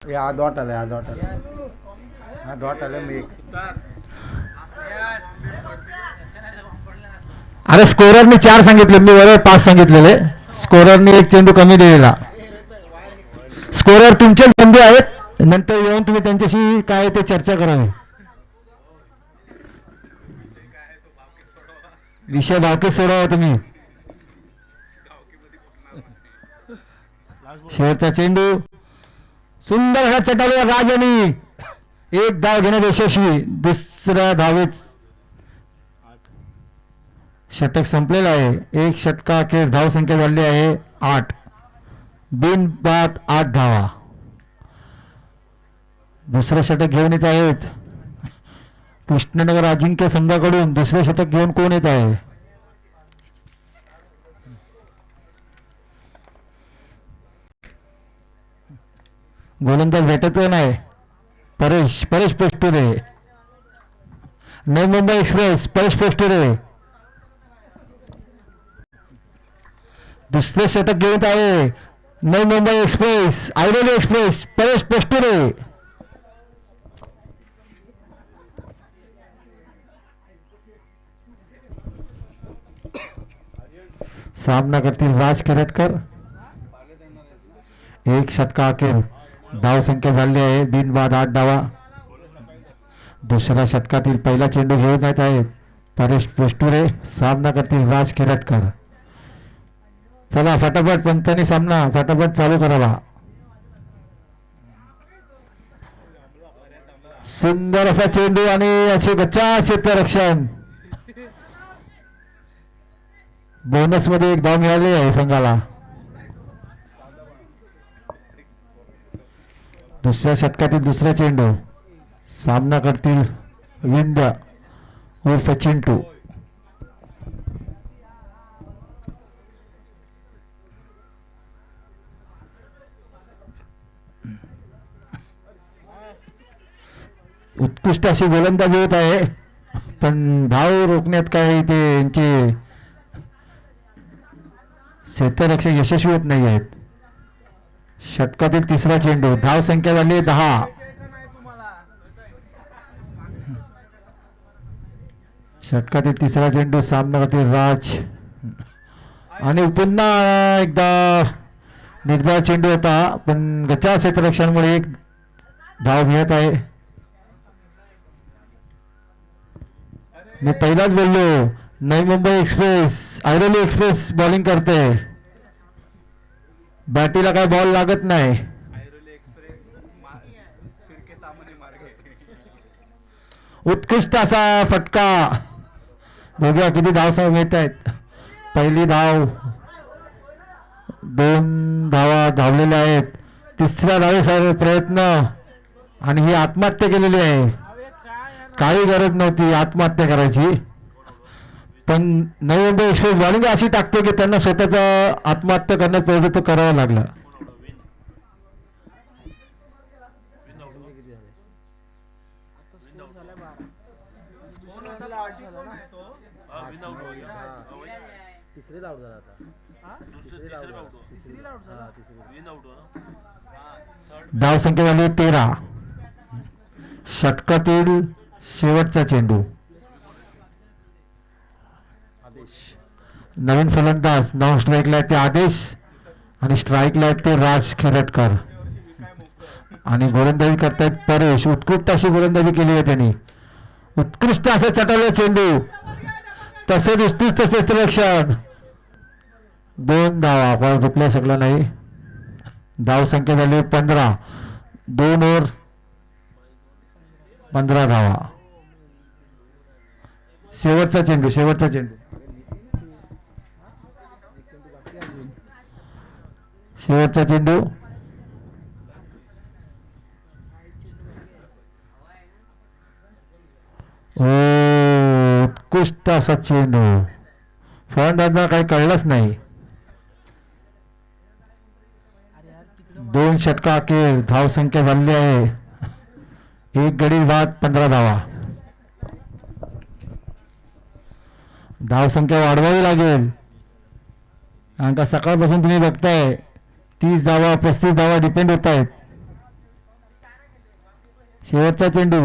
या डॉट आला हा डॉट आला मी अरे स्कोररने 4 सांगितले, मी बरोबर 5 सांगितलेले. स्कोररने एक चेंडू कमी दिलेला. स्कोरर तुमचेच बंधू आहेत, नंतर येऊन तुम्ही त्यांच्याशी काय ते चर्चा करावी. विषय बाकी सोडावा तुम्ही. शेवटचा चेंडू सुंदर असा चटाळूया राजानी एक धाव घेण्यात यशस्वी. दुसऱ्या धावेत षटक संपलेलं आहे. एक षटकाखेर धाव संख्या झाली आहे 8. बिनबाद 8 धावा. दुसरं षटक घेऊन येत आहेत कृष्णनगर अजिंक्य संघाकडून. दुसरे षटक घेऊन कोण येत आहे? गोलंदाज भेटत नाही. परेश पोस्टुरे. नवी मुंबई एक्सप्रेस परेश पोस्टुरे. दुसरे षटक घेऊन आहे नवी मुंबई एक्सप्रेस ऐरोली एक्सप्रेस परेश पोस्टुरे. सामना करतील राज केरटकर. एक षटकाखेर धाव संख्या झाली आहे बिनबाद 8 धावा. दुसऱ्या षटकातील पहिला चेंडू घेऊन येत आहेत परेश पोस्टुरे. सामना करतील राज केरटकर. चला फटाफट पंचांनी सामना फटाफट चालू करावा. सुंदर असा चेंडू आणि असे गच्चा क्षेत्ररक्षण. बोनस मध्ये एक धाव मिळाली आहे संघाला. दुसऱ्या षटकातील दुसरा चेंडू. सामना करतील विंध्य उर्फ चिंटू. उत्कृष्ट अशी गोलंदाजी होत आहे, पण धाव रोखण्यात काही ते यांचे क्षेत्ररक्षक यशस्वी होत नाही आहेत. षटकातील तिसरा चेंडू. धाव संख्या झाली 10. षटकातील तिसरा चेंडू. सामना करतील राज आणि पुन्हा एकदा निर्धाव चेंडू होता, पण गच्चा क्षेत्ररक्षणामुळे एक धाव मिळत आहे. मी पहिलाच बोललो Navi Mumbai express Airoli express bowling करते. बॅटीला काय बॉल लागत नाही. उत्कृष्ट असा फटका. बघूया किती धाव मिळत आहेत. पहिली धाव. 2 धावा धावलेल्या आहेत. तिसऱ्या धावेसाठी प्रयत्न आणि ही आत्महत्या केलेली आहे. काही गरज नव्हती आत्महत्या करायची, पण नवी मुंबई एक्सप्रेस बॉलिंग अशी टाकते की त्यांना स्वतःचा आत्महत्या करण्यात प्रवृत्त करावं लागलं. धाव संख्या झाली 13. षटकातील शेवटचा चेंडू. नवीन फलंदाज नॉन स्ट्राईकला आहेत ते आदेश आणि स्ट्राईकला आहेत ते राज केरटकर आणि गोलंदाजी करतायत परेश. उत्कृष्ट अशी गोलंदाजी केली आहे त्यांनी. उत्कृष्ट असं चटवलं चेंडू. तसेच उत्कृष्ट क्षेत्ररक्षण. 2 धावा. बॉल रुपल्या शकला नाही. धाव संख्या झाली 15. 2 ओव्हर 15 धावा. शेवटचा चेंडू. शेवटचा चेंडू. उत्कृष्ट असा चेंडू. फलंदाजांना काही कळलंच नाही. 2 षटका अखेर धाव संख्या झाली आहे 1 गडी बाद 15 धावा. धाव संख्या वाढवावी लागेल, कारण का सकाळपासून तुम्ही बघताय 30 धावा 35 धावा डिपेंड होत आहेत. शेवटचा चेंडू,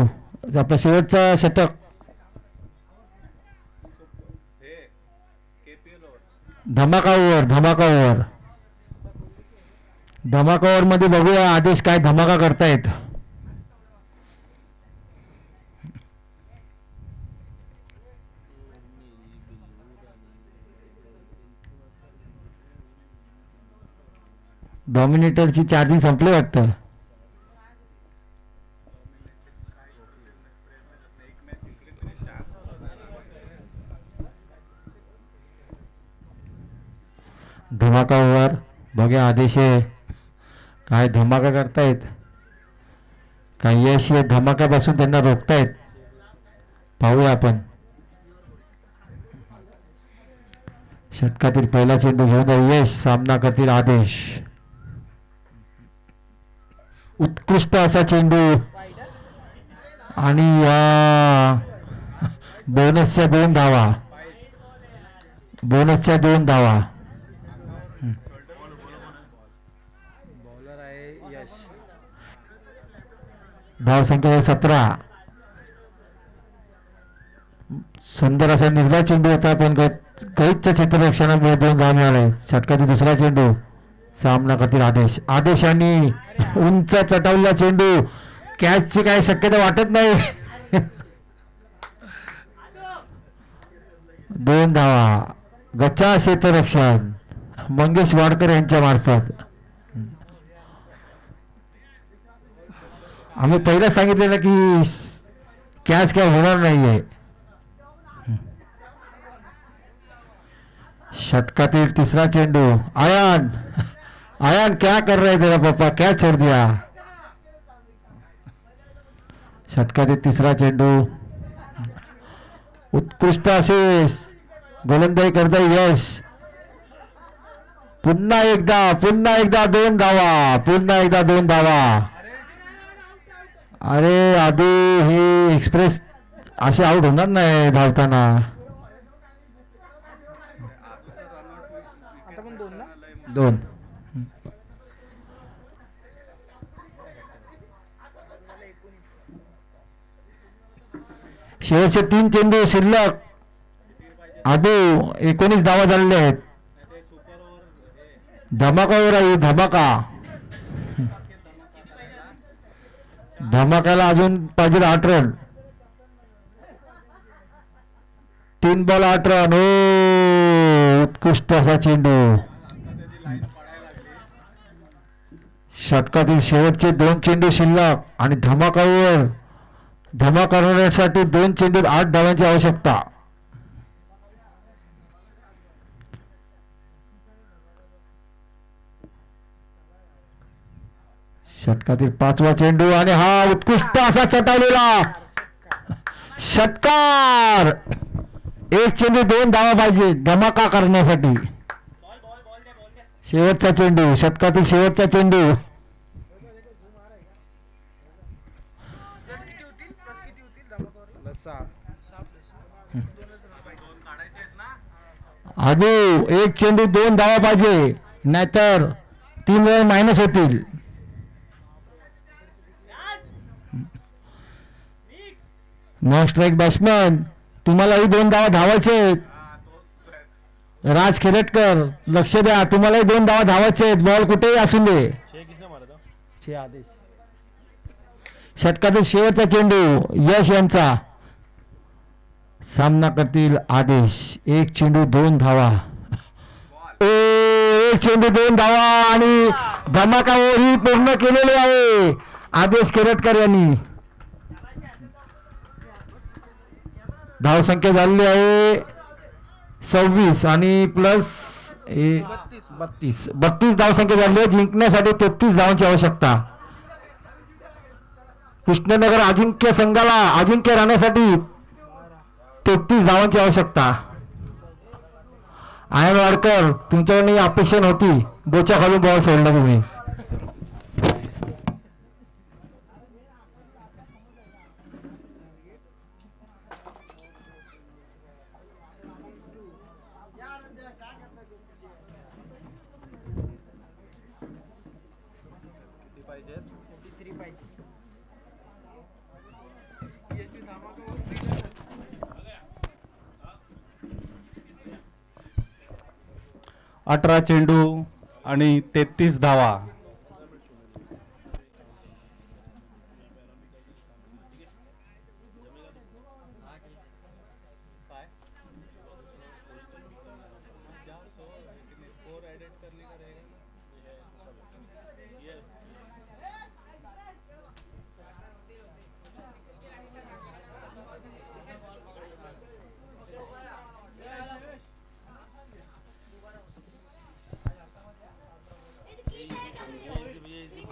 आपला शेवटचा षटक. धमाका ओव्हर, धमाका ओव्हर. धमाका ओव्हर मध्ये बघूया आदेश काय धमाका करतायत. डॉमिनेटरची चार्जिंग संपली वाटतं. धमाका ओव्हर बघा आदेश आहे काय धमाका करतायत. काय यश या धमाक्यापासून त्यांना रोखतायत. पाहूया आपण. षटकातील पहिला चेंडू घेऊन यश, सामना करतील आदेश. उत्कृष्ट असा चेंडू आणि या बोनसच्या 2 धावा, बोनसच्या 2 धावा. बॉलर आहे यश. धाव संख्या 17. सुंदर असा निर्धार चेंडू होता पण कैदच्या क्षेत्ररक्षणामुळे 2 धाव मिळाले. षटकातील दुसरा चेंडू, सामना करतील आदेश. आदेशांनी उंच चटवला चेंडू, कॅचची काय शक्यता वाटत नाही. 2 धावा. गच्चा क्षेत्ररक्षण मंगेश वाडकर यांच्या मार्फत. आम्ही पहिलं सांगितलेलं की कॅच काय होणार नाहीये. षटकातील तिसरा चेंडू, आयान, आयान क्या कर रहे तेरा पप्पा, क्या छोड़ दिया. षटकातील तिसरा चेंडू, उत्कृष्ट असे गोलंदाजी करता यश. पुन्हा एकदा 2 धावा, पुन्हा एकदा 2 धावा. अरे आधी ही एक्सप्रेस असे आउट होणार नाही धावताना. आता पण 2 ना. 2. शेवटचे 3 चेंडू शिल्लक. आदू 19 धावा झालेले आहेत. धमाकावर आहे धमाका. धमाकाला अजून पाहिजे 8 रन. 3 ball 8 run. हो, उत्कृष्ट असा चेंडू. षटकातील शेवटचे 2 चेंडू शिल्लक आणि धमाकावर धमाका करण्यासाठी 2 चेंडूत 8 धावांची आवश्यकता. षटकातील 5वा चेंडू आणि हा उत्कृष्ट असा चटावलेला षटकार. 1 चेंडू 2 धावा पाहिजे धमाका करण्यासाठी. शेवटचा चेंडू, षटकातील शेवटचा चेंडू. आदू 1 चेंडू 2 धावा पाहिजे नाहीतर 3 रन मायनस होतील. नॉन स्ट्राईक बॅट्समन, तुम्हालाही 2 धावा धावायचे आहेत. राज खेरटकर लक्ष द्या, तुम्हालाही 2 धावा धावायचे आहेत. बॉल कुठेही असू दे. आदेश. षटकातील शेवटचा चेंडू यश यांचा, सामना करतील आदेश. 1 चेंडू 2 धावा. 1 चेंडू 2 धावा आणि धमाकावर पूर्ण केलेली आहे आदेश खेरटकर यांनी. धाव संख्या झालेली आहे 26 आणि प्लस 32 धाव संख्या झाली आहे. जिंकण्यासाठी 33 धावांची आवश्यकता. कृष्णनगर अजिंक्य संघाला अजिंक्य राहण्यासाठी 33 धावांची आवश्यकता. आयन वाडकर, तुमच्याकडून अपेक्षा नव्हती. बोच्या खालून बॉल सोडला तुम्ही. 18 चेंडू आणि 33 धावा.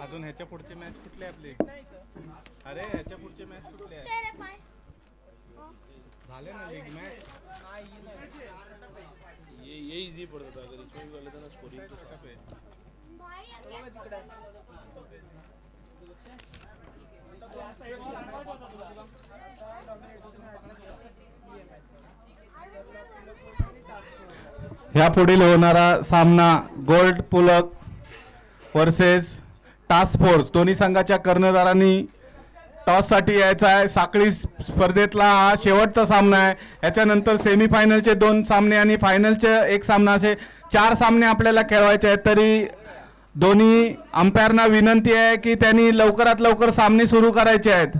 अजून ह्याच्या पुढचे मॅच कुठले आपले? अरे ह्याच्या पुढचे मॅच कुठले आहे? झाले ना लीग मॅच. ये इजी पड़ता था, अगर इसमें भी था ना स्कोरिंग तो टफ है. ह्या पुढील होणारा सामना गोल्ड पुलक वर्सेस टास्क फोर्स. दोन्ही संघाच्या कर्णधारांनी टॉस साठी यायचा आहे. साखळी स्पर्धेतला हा शेवटचा सामना आहे. याच्यानंतर सेमीफायनलचे 2 सामने आणि फायनलचे 1 सामना असे 4 सामने आपल्याला खेळवायचे आहेत. तरी दोन्ही अंपायरना विनंती आहे की त्यांनी लवकरात लवकर सामने सुरू करायचे आहेत.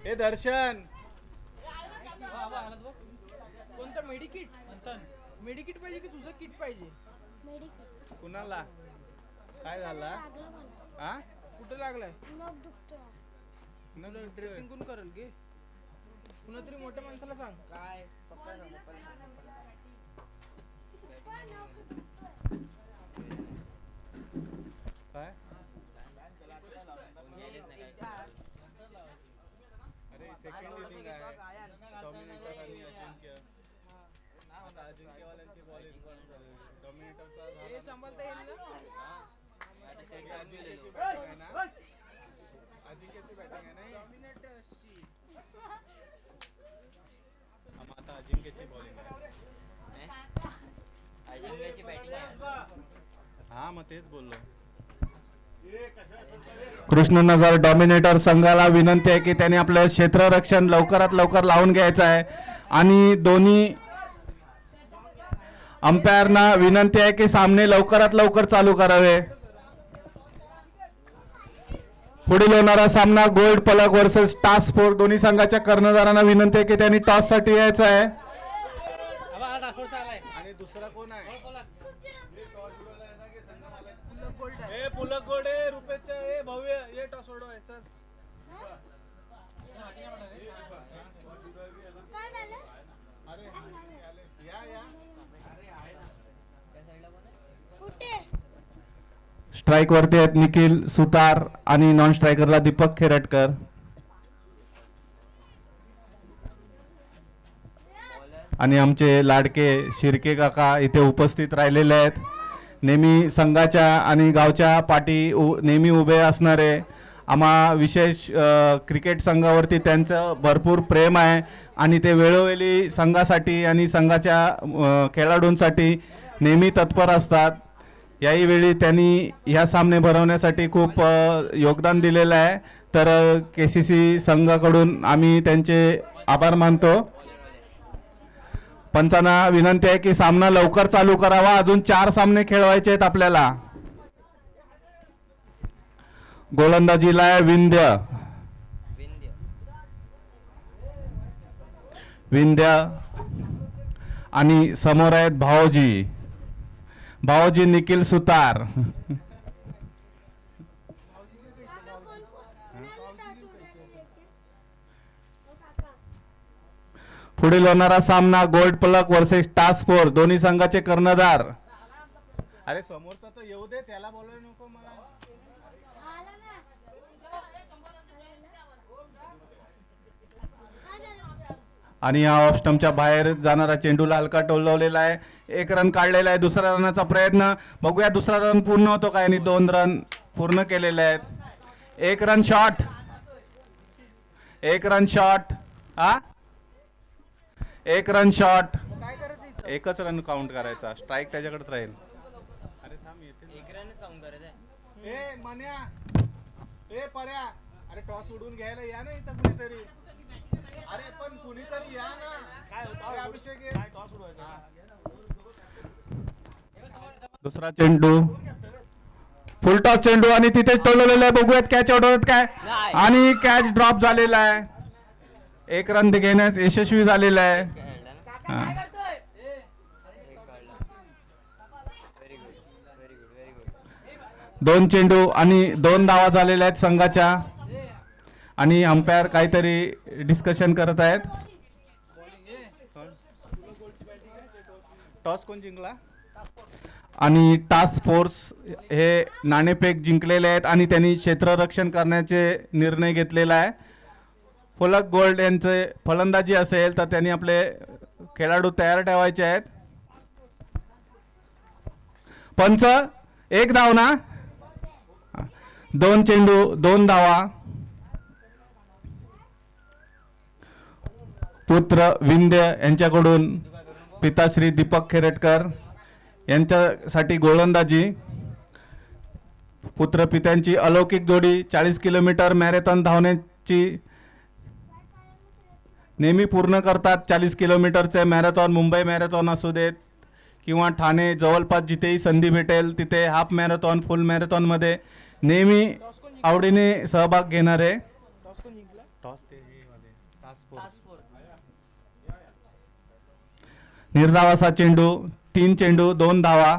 हे दर्शन कोणतं मेडिकिट? मेडिकिट पाहिजे की तुझं किट पाहिजे? कुणाला काय झाला? हा कुठं लागलाय? न ड्रेसिंग कोण करेल गे? कुणा तरी मोठ्या माणसाला सांग. काय काय? अरे सेकंड इनिंग आहे. डॉमिनेटर आणि अजिंक्य. आता अजिंक्यवाल्यांची बॉलिंग डॉमिनेटरचा हे सांभाळता येईल ना? अजिंक्यची बॅटिंग आहे ना? अजिंक्यची बॅटिंग आहे ना? आता अजिंक्यची बॉलिंग आहे. अजिंक्यची बॅटिंग आहे. हा मग तेच बोललो. कृष्णनगर डॉमिनेटर संघाला विनंती आहे की त्यांनी आपलं क्षेत्ररक्षण लवकरात लवकर लावून घ्यायचं आहे आणि दोन्ही अंपायरना विनंती आहे की सामने लवकरात लवकर चालू करावे. पुढील होणारा सामना गोल्ड पलक वर्सेस टास्क फोर्स. दोन्ही संघाच्या कर्णधारांना विनंती आहे की त्यांनी टॉस साठी यायचं आहे. आणि दुसरा कोण आहे? पुलक गोल्ड आहे. रुपेशच्या हे भव्य ये टॉस सोडवाय. चल अरे या या. स्ट्राइक वरती आहेत निखिल सुतार आणि नॉन स्ट्रायकरला दीपक खेरटकर. आणि आमचे लाडके शिर्के काका इथे उपस्थित राहिलेले आहेत. नेहमी संघाच्या आणि गावच्या पाठी नेहमी उभे असणारे. आम्हा विशेष क्रिकेट संघावरती त्यांचं भरपूर प्रेम आहे आणि ते वेळोवेळी संघासाठी आणि संघाच्या खेळाडूंसाठी नेहमी तत्पर असतात. याही वेळी त्यांनी ह्या सामने भरवण्यासाठी खूप योगदान दिलेलं आहे. तर KCC संघाकडून आम्ही त्यांचे आभार मानतो. पंचांना विनंती आहे की सामना लवकर चालू करावा. अजून 4 सामने खेळवायचे आहेत आपल्याला. गोलंदाजीला आहे विंध्य आणि समोर आहेत भावोजी निखिल सुतार. पुढील होणारा सामना गोल्ड पलक वर्सेस टास्क फोर्स. दोन्ही संघाचे कर्णधार. अरे समोरचा तर येऊ दे, त्याला बोलायला नको मला. आणि या ऑफ स्टंपच्या बाहेर जाणारा चेंडूला हलका टोलवलेला आहे. 1 रन काढलेला आहे. दुसऱ्या रनाचा प्रयत्न बघूया. दुसरा रन पूर्ण होतो काय? आणि 2 रन पूर्ण केलेले आहेत. 1 रन शॉट. 1 run shot. हा 1 रन शॉट. काय करायचं? एकच रन काउंट करायचा. स्ट्राईक त्याच्याकडेच राहील. अरे थांब येते. 1 रनच काउंट करायचं आहे. ए मन्या ए पर्या, अरे टॉस उडून घ्यायला या ना इथं कुणीतरी. अरे पण कुणीतरी या ना. काय अभिषेक आहे? दुसरा चेंडू, फुलटॉस चेंडू आणि तिथेच टोललेला आहे. बघूयात कॅच आउट होत काय. आणि कॅच ड्रॉप झालेला आहे. 1 रन घेण्यास यशस्वी झालेला आहे. हा. Very good very good very good. 2 चेंडू आणि 2 धावा झालेल्या आहेत संघाच्या. आणि अंपायर काहीतरी डिस्कशन करत आहेत. टॉस कोण जिंकला? आणि टास्क फोर्स हे नाणेफेक जिंकलेले आहेत आणि त्यांनी क्षेत्ररक्षण करण्याचे निर्णय घेतलेला आहे. फलक गोल्ड यांचे फलंदाजी असेल तर त्यांनी आपले खेळाडू तयार ठेवायचे आहेत. पंच 1 धाव ना. 2 चेंडू 2 धावा. पुत्र विंध्य यांच्याकडून पिताश्री दीपक खेरटकर यांच्यासाठी गोलंदाजी. पुत्र पित्यांची अलौकिक जोडी 40 किलोमीटर मॅरेथॉन धावण्याची नेहमी पूर्ण करतात. 40 किलोमीटरचे मॅरेथॉन, मुंबई मॅरेथॉन असू देत किंवा ठाणे, जवळपास जिथेही संधी भेटेल तिथे हाफ मॅरेथॉन, फुल मॅरेथॉनमध्ये नेहमी आवडीने सहभाग घेणारे. टॉस कोण जिंकला? निर्धावाचा चेंडू, 3 चेंडू 2 धावा.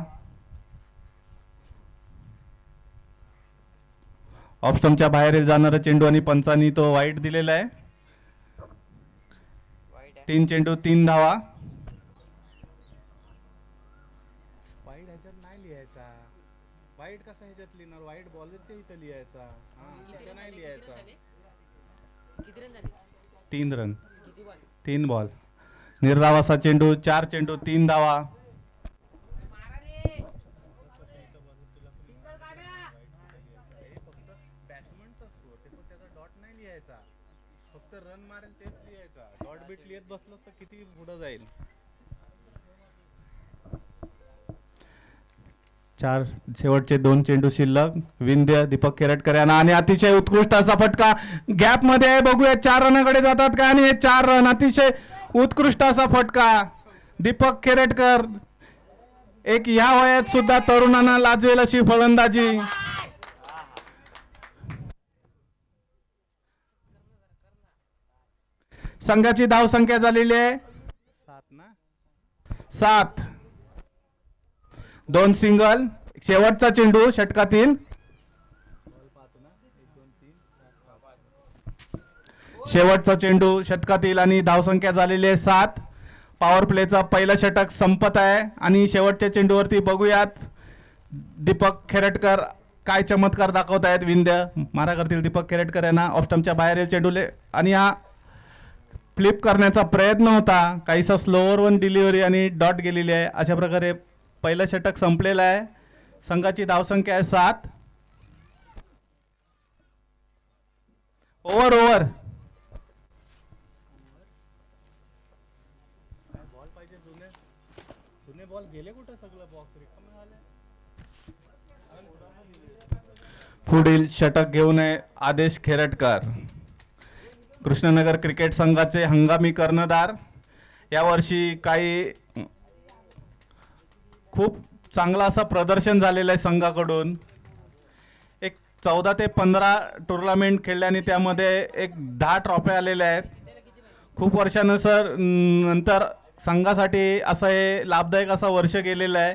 ऑफस्टमच्या बाहेर जाणारा चेंडू आणि पंचांनी तो वाईट दिलेला आहे. वाईट आहे. 3 चेंडू 3 धावा. वाईट ह्याच्यात नाही लिहायचा. वाईट कसा ह्याच्यात लिहिणार? वाईट बॉलरच्या इथं लिहायचा. तिथं नाही लिहायचा. किती रन झाले? 3 रन, किती बॉल? 3 बॉल. निर्धावाचा चेंडू, 4 चेंडू 3 धावा. बॅट्समनचा स्कोर ते फक्त त्याचा डॉट नाही लिहायचा, फक्त रन मारेल तेच लिहायचा. डॉट बीट लिहित बसलंस तर किती पुढं जाईल. 4 शेवटचे 2 चेंडू शिल्लक. विंध्य दीपक खेरटकर यांना आणि अतिशय उत्कृष्ट असा फटका गॅप मध्ये आहे. बघूया 4 रनाकडे जातात का. आणि हे 4 रन, अतिशय उत्कृष्ट असा फटका. दीपक खेरटकर एक या वयात सुद्धा तरुणांना लाजवेल अशी फलंदाजी. संघाची धाव संख्या झालेली आहे 7. 2 सिंगल. शेवटचा चेंडू षटकातील. शेवटचा चेंडू षटकातील आणि धावसंख्या झालेली आहे 7. पॉवर प्लेचा पहिला षटक संपत आहे आणि शेवटच्या चेंडूवरती बघूयात दीपक खेरटकर काय चमत्कार दाखवत आहेत. विंध्य मारा करतील दीपक खेरटकर यांना. ऑफस्टमच्या बाहेरील चेंडूले आणि हा फ्लिप करण्याचा प्रयत्न होता. काहीसा स्लोअर वन डिलिव्हरी आणि डॉट गेलेली आहे. अशा प्रकारे पहिलं षटक संपलेलं आहे. संघाची धावसंख्या आहे 7. ओव्हर बॉल पाहिजे. जुने बॉल गेले कुठे? सगळं बॉक्स रिकामे झाले. पुढील षटक घेऊन आहे आदेश खेरटकर, कृष्णनगर क्रिकेट संघाचे हंगामी कर्णधार. यावर्षी काही खूप चांगला असं प्रदर्शन झालेलं आहे संघाकडून. एक 14 ते 15 टुर्नामेंट खेळल्याने त्यामध्ये एक 10 ट्रॉफ्या आलेल्या आहेत. खूप नंतर संघासाठी असं हे लाभदायक असं वर्ष गेलेलं आहे.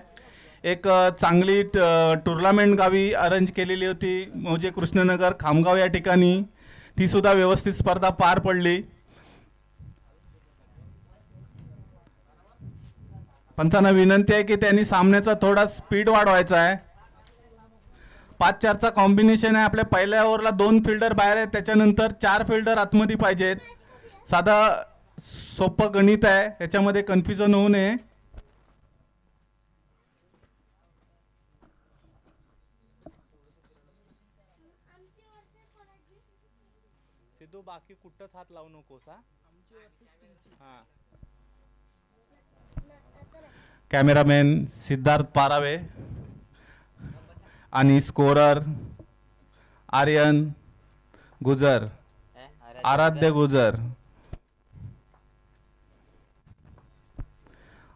एक चांगली टुर्नामेंट गावी अरेंज केलेली होती म्हणजे कृष्णनगर खामगाव या ठिकाणी. ती सुद्धा व्यवस्थित स्पर्धा पार पडली. पंचांना विनंती आहे की त्यांनी सामन्याचा थोडा स्पीड वाढवायचा आहे. 5-4चा कॉम्बिनेशन आहे. आपल्या पहिल्या ओव्हरला 2 फिल्डर बाहेर आहेत, त्याच्यानंतर 4 फिल्डर आतमध्ये पाहिजेत. साधा सोपं गणित आहे, याच्यामध्ये कन्फ्युजन होऊ नये. सिद्धू बाकी कुठंच हात लावू नकोस. हा. कॅमेरामॅन सिद्धार्थ पारावे आणि स्कोरर आर्यन गुजर, आराध्य गुजर.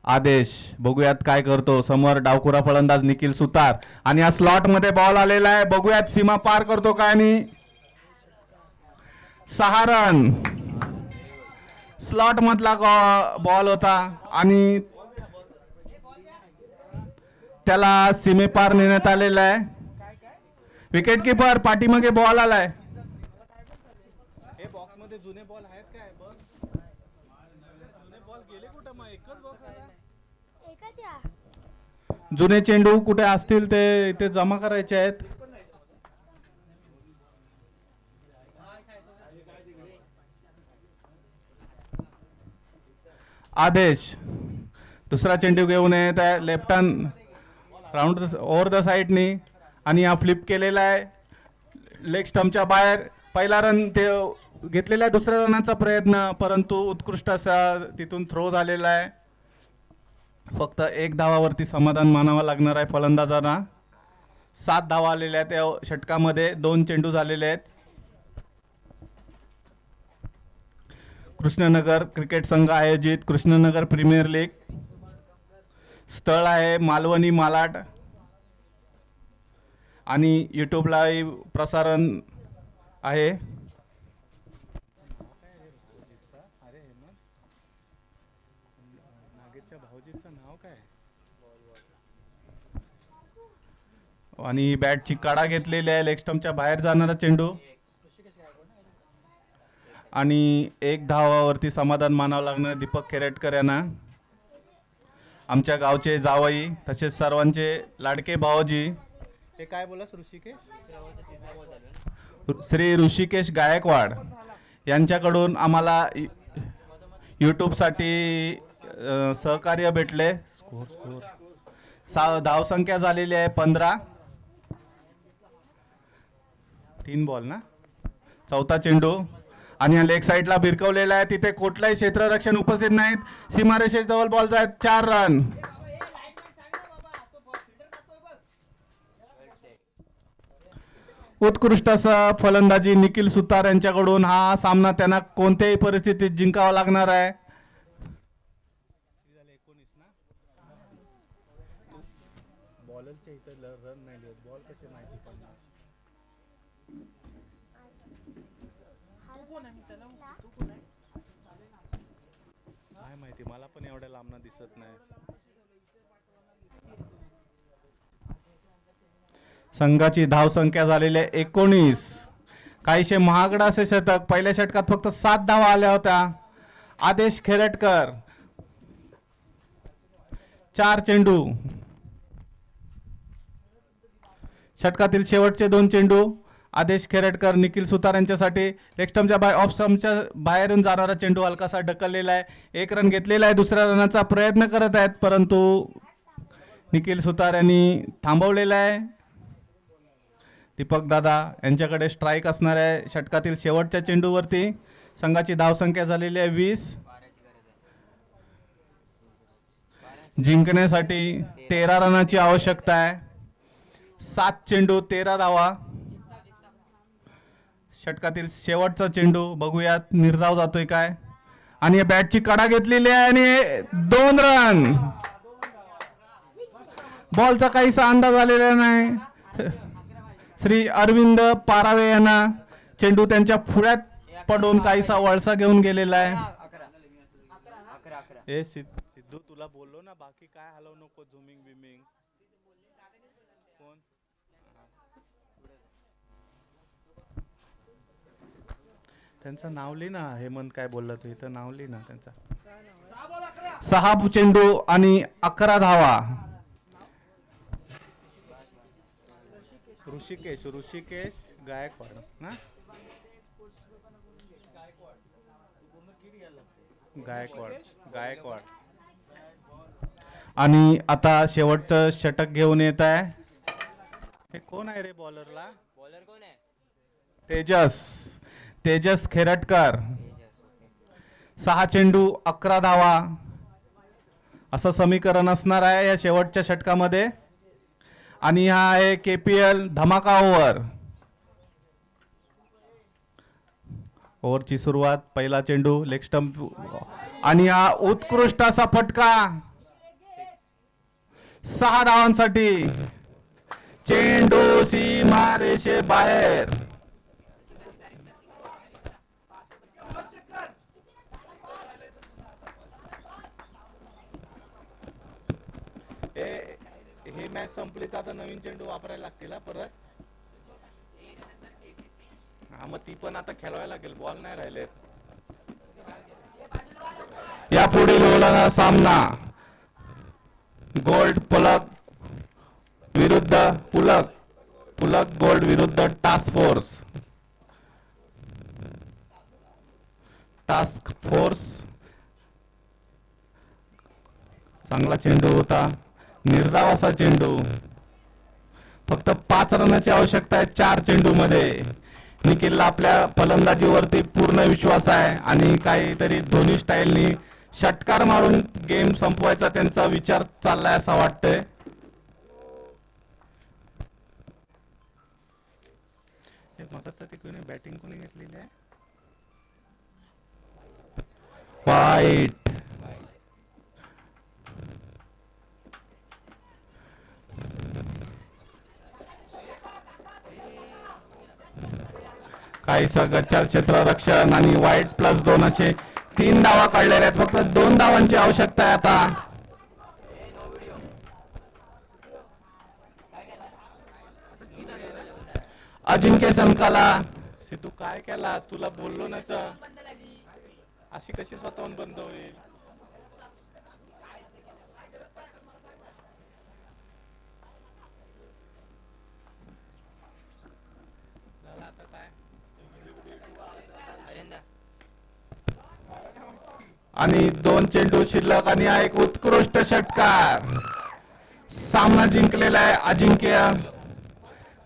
आदेश बघूयात काय करतो. समोर डावकुरा फलंदाज निखिल सुतार आणि या स्लॉट मध्ये बॉल आलेला आहे. बघूयात सीमा पार करतो काय. आणि 6 रन. स्लॉट मधला बॉल होता आणि त्याला सीमेपार नेण्यात आलेला आहे. विकेट किपर पाठीमागे बॉल आलाय. हे बॉक्स मध्ये जुने बॉल आहेत काय बघ. जुने बॉल गेले कुठं मग. एकच बॉक्स आला. जुने चेंडू कुठे असतील ते इथे जमा करायचे आहेत. आदेश दुसरा चेंडू घेऊन येत आहे. Left hand round over the साईडनी आणि हा फ्लिप केलेला आहे लेग स्टम्पच्या बाहेर. पहिला रन ते घेतलेला आहे. दुसऱ्या रनाचा प्रयत्न परंतु उत्कृष्ट असा तिथून थ्रो झालेला आहे. फक्त 1 धावावरती समाधान मानावं लागणार आहे फलंदाजांना. 7 धावा आलेल्या आहेत या षटकामध्ये. 2 चेंडू झालेले आहेत. कृष्णनगर क्रिकेट संघ आयोजित कृष्णनगर प्रीमियर लीग. स्थळ आहे मालवणी मालाड आणि यूट्यूबला प्रसारण आहे. आणि बॅटची काढा घेतलेली आहे. लेग स्टम्पच्या बाहेर जाणारा चेंडू आणि 1 धावावरती समाधान मानावं लागणार दीपक खेरेटकर यांना. आमच्या गावचे जावई तसेच सर्वांचे लाडके भावजी. हे काय बोला ऋषिकेश. श्री ऋषिकेश गायकवाड यांच्याकडून आम्हाला यूट्यूबसाठी सहकार्य भेटले. धावसंख्या झालेली आहे 15. 3 बॉल ना. चौथा चेंडू आणि या लेग साईडला भिरकवलेला आहे. तिथे कुठलाही क्षेत्ररक्षण उपस्थित नाहीत. सीमारेषेस जवळ बॉल आहेत. 4 रन. उत्कृष्ट असा फलंदाजी निखिल सुतार यांच्याकडून. हा सामना त्यांना कोणत्याही परिस्थितीत जिंकावा लागणार आहे. बॉलरच्या इथे रन नाही लिहित. बॉल कसे माहिती पडणार. काय माहिती मला पण एवढ्या लांबना दिसत नाही. संघाची धावसंख्या झालेली आहे 19. काहीशे महागडा असे शतक. पहिल्या षटकात फक्त 7 धावा आल्या होत्या. आदेश खेरटकर 4 चेंडू. षटकातील शेवटचे 2 चेंडू आदेश खेरटकर निखिल सुतार यांच्यासाठी. लेग स्टम्पच्या बाहेर ऑफ स्टम्पच्या बाहेरून जाणारा चेंडू हलकासा ढकललेला आहे. 1 रन घेतलेला आहे. दुसऱ्या रनाचा प्रयत्न करत आहेत परंतु निखिल सुतार यांनी थांबवलेला आहे. दीपक दादा यांच्याकडे स्ट्राईक असणार आहे. षटकातील शेवटच्या चेंडूवरती. संघाची धावसंख्या झालेली आहे 20. जिंकण्यासाठी 13 रनाची आवश्यकता आहे. 7 चेंडू 13 धावा. षटकातील शेवटचा चेंडू बघूयात निर्धाव जातोय काय. आणि या बॅटची कडा घेतलेली आहे आणि 2 रन. बॉलचा काहीसा अंदाज आलेला नाही. श्री अरविंद पारावे यांना चेंडू त्यांच्या पुढ्यात पडून काहीसा वळसा घेऊन गेलेला आहे. 11. ए सिद्धू तुला बोललो ना बाकी काय हलवू नको. झुमिंग बिमिंग कोण. त्यांचं नाव लिही ना. हेमंत काय बोलला तू इथं नाव लिही ना त्यांचा. 6 चेंडू आणि 11 धावा. ऋषिकेश गायकवाड ना. गायकवाड आणि आता शेवटचं षटक घेऊन येत आहे. हे कोण आहे रे बॉलरला. बॉलर कोण आहे. तेजस खेरटकर. 6 चेंडू 11 धावा असं समीकरण असणार आहे या शेवटच्या षटकामध्ये. आणि हा आहे KPL धमाका ओव्हर. ओव्हरची सुरुवात, पहिला चेंडू लेग स्टंप आणि हा उत्कृष्ट असा फटका 6 धावांसाठी. चेंडू सीमारेषे बाहेर. ही मॅच संपली तर आता नवीन चेंडू वापरायला लागतील परत. हा मग ती पण आता खेळवायला लागेल, बॉल नाही राहिले. या पुढील होणारा सामना गोल्ड पुलक विरुद्ध पुलक गोल्ड विरुद्ध टास्क फोर्स. चांगला चेंडू होता, निर्धाव असा चेंडू. फक्त 5 रनाची आवश्यकता आहे 4 चेंडू मध्ये. निखिलला आपल्या फलंदाजीवरती पूर्ण विश्वास आहे आणि काहीतरी धोनी स्टाईलनी षटकार मारून गेम संपवायचा त्यांचा विचार चाललाय असं वाटतंय. बॅटिंग कोणी घेतलेली आहे? वाईट. काहीसा गच्चार क्षेत्ररक्षण आणि वाईट +2 असे 3 धावा काढलेल्या आहेत. फक्त 2 धावांची आवश्यकता आहे आता. अजिंक्य संकाला तू काय केलास? तुला बोललो ना अशी कशी स्वतःहून बंद होईल? आणि 2 चेंडू शिल्लक आणि हा एक उत्कृष्ट षटकार. सामना जिंकलेला आहे अजिंक्य.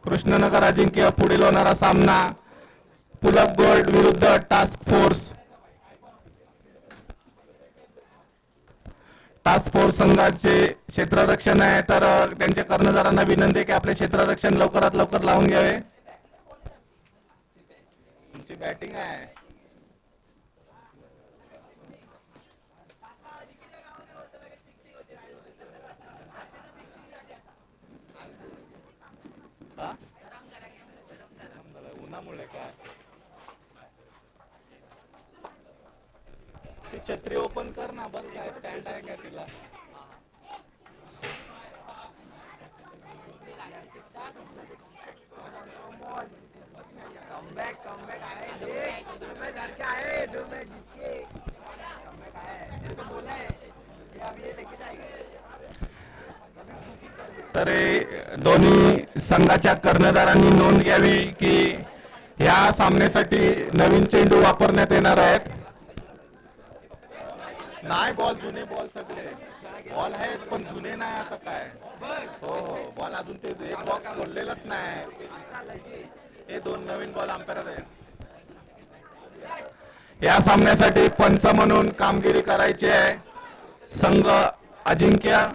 कृष्णनगर अजिंक्य. पुढील होणारा सामना पुलक गोल्ड विरुद्ध टास्क फोर्स संघाचे क्षेत्ररक्षण आहे, तर त्यांच्या कर्णधारांना विनंती आहे की आपले क्षेत्ररक्षण लवकरात लवकर लावून घ्यावे. तुमची बॅटिंग आहे. उन्हामुळे काय? छत्री ओपन कर ना, बस काय स्टँड आहे का तिला? तर दोन्ही संघाच्या कर्णधारांनी नोंद घ्यावी की या सामन्यासाठी नवीन चेंडू वापरण्यात येणार आहेत. नाही बॉल जुने बॉल सगळे बॉल आहेत पण जुने नाही. आता काय हो बॉल अजून ते एक बॉक्स खोललेलाच नाही. हे 2 नवीन बॉल अंपायर आहेत. या सामन्यासाठी पंच म्हणून कामगिरी करायची आहे संघ अजिंक्य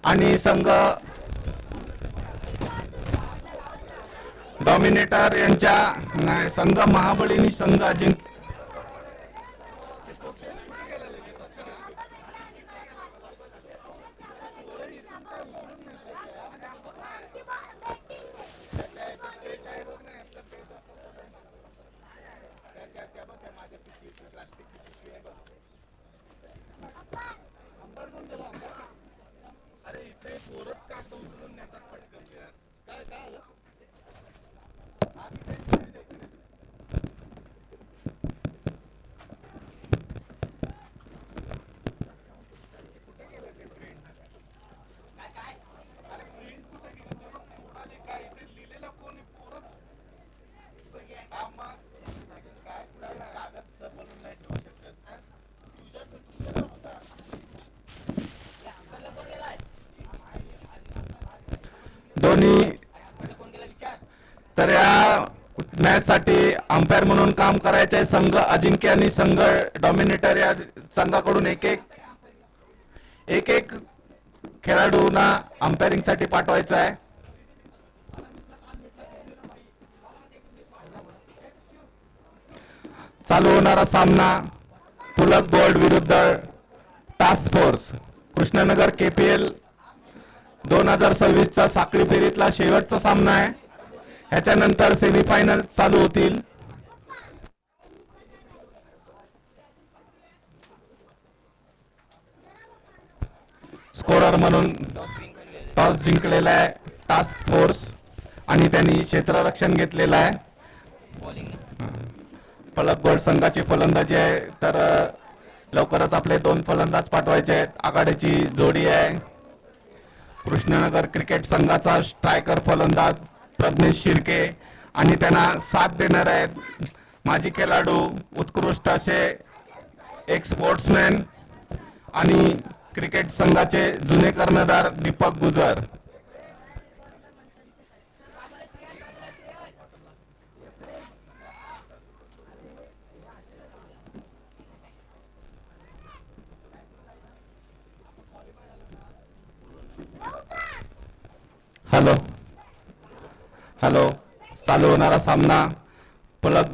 आणि संघ डॉमिनेटर यांच्या संघ महाबळीनी संघ अजिंक्य. दोन्ही तर या मॅच साठी अंपायर म्हणून काम करायचे संघ अजिंक्य आणि संघ डॉमिनेटर या संघाकडून एक एक खेळाडूंना अंपायरिंग साठी पाठवायचं आहे. चालू होणारा सामना पुलक गोल्ड विरुद्ध टास्क फोर्स कृष्णनगर KPL 2026 चा साखळी फेरीतला शेवटचा सामना आहे. ह्याच्यानंतर सेमीफायनल चालू होतील. स्कोरर म्हणून टॉस जिंकलेला आहे टास्क फोर्स आणि त्यांनी क्षेत्ररक्षण घेतलेलं आहे. पलक गोल्ड संघाची फलंदाजी आहे, तर लवकरच आपले 2 फलंदाज पाठवायचे आहेत. आघाडीची जोडी आहे. कृष्णनगर क्रिकेट संघाचा स्ट्रायकर फलंदाज प्रज्ञेश शिर्के आणि त्यांना साथ देणार आहेत माजी खेळाडू, उत्कृष्ट असे एक स्पोर्ट्समॅन आणि क्रिकेट संघाचे जुने कर्णधार दीपक गुजर. हॅलो चालू होणारा सामना पलक